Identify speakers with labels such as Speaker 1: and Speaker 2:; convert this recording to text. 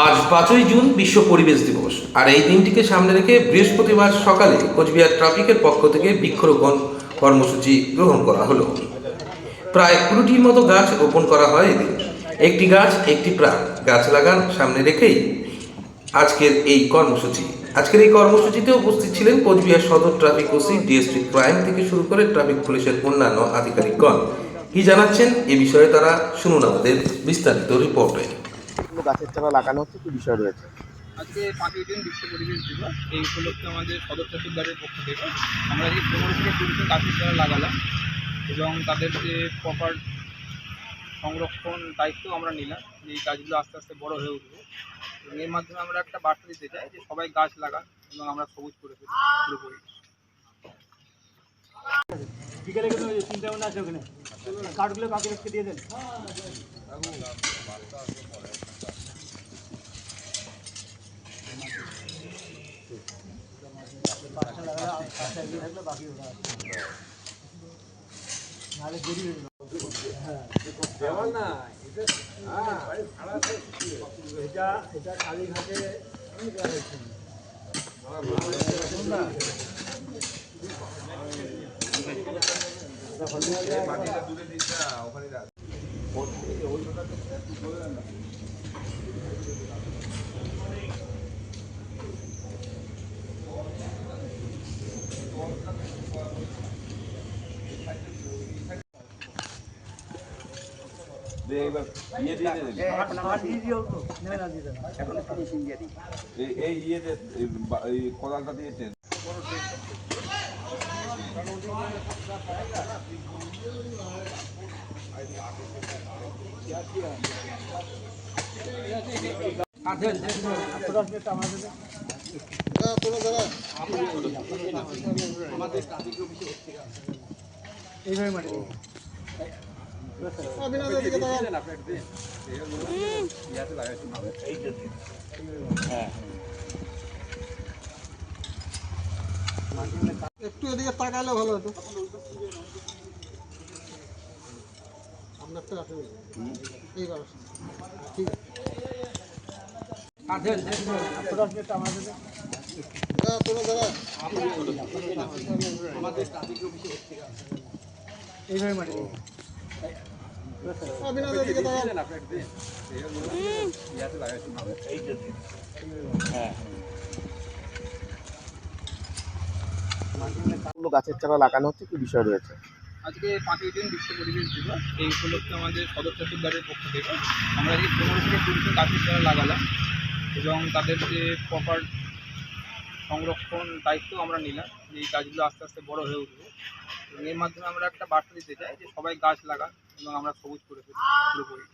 Speaker 1: আজ 5ই জুন বিশ্ব পরিবেশ দিবস, আর এই দিনটিকে সামনে রেখে বৃহস্পতিবার সকালে কোচবিহার ট্রাফিকের পক্ষ থেকে বৃক্ষরোপণ কর্মসূচি গ্রহণ করা হলো। প্রায় 20টির মতো গাছ রোপণ করা হয় এদিন। একটি গাছ একটি প্রাণ, গাছ লাগান সামনে রেখেই আজকের এই কর্মসূচিতে উপস্থিত ছিলেন কোচবিহার সদর ট্রাফিক ওসি, ডিএসপি ক্রাইম থেকে শুরু করে ট্রাফিক পুলিশের অন্যান্য আধিকারিকগণ। কি জানাচ্ছেন এ বিষয়ে তারা, শুনুন আমাদের বিস্তারিত রিপোর্টে।
Speaker 2: গাছের চারা লাগানো হচ্ছে, কি বিষয় রয়েছে?
Speaker 3: আজকে 5ই জুন বিশ্ব পরিবেশ দিবস। এই উপলক্ষে আমাদের সদর ট্রাফিক গার্ডের পক্ষ থেকে আমরা আজকে 15 থেকে 20 জন গাছের চারা লাগালাম এবং তাদের যে প্রপার সংরক্ষণ দায়িত্ব আমরা নিলাম, যে এই গাছগুলো আস্তে আস্তে বড় হয়ে উঠবে এবং এর মাধ্যমে আমরা একটা বার্তা দিতে চাই যে সবাই গাছ লাগান এবং আমরা সবুজ করে ফেলি পুরোপুরি।
Speaker 4: বিকেলে কিন্তু চিন্তা ভাবনা আছে, ওখানে কার্ডগুলো বাকি রেখে দিয়ে দেন। এটা কালীঘাটে
Speaker 5: কোদালটা দিয়েছে।
Speaker 4: এইভাবে মাটি
Speaker 6: একটু এদিকে তাকালে ভালো হতো। আপনার তো আসবে এইবার ঠিক আছে।
Speaker 4: এইভাবে মাটি
Speaker 2: গাছের চারা লাগানো হচ্ছে, কি বিষয় রয়েছে?
Speaker 3: আজকে 5ই জুন বিশ্ব পরিবেশ দিবস। এই উপলক্ষে আমাদের সদর ট্রাফিক গার্ডের পক্ষ থেকে আমরা আজকে 15 থেকে 20 জন গাছের চারা লাগালাম এবং তাদের যে প্রপার সংরক্ষণ দায়িত্ব আমরা নিলাম, যে এই গাছগুলো আস্তে আস্তে বড় হয়ে উঠবে এবং এর মাধ্যমে আমরা একটা বার্তা দিতে চাই যে সবাই গাছ লাগান এবং আমরা সবুজ করে ফেলি পুরোপুরি।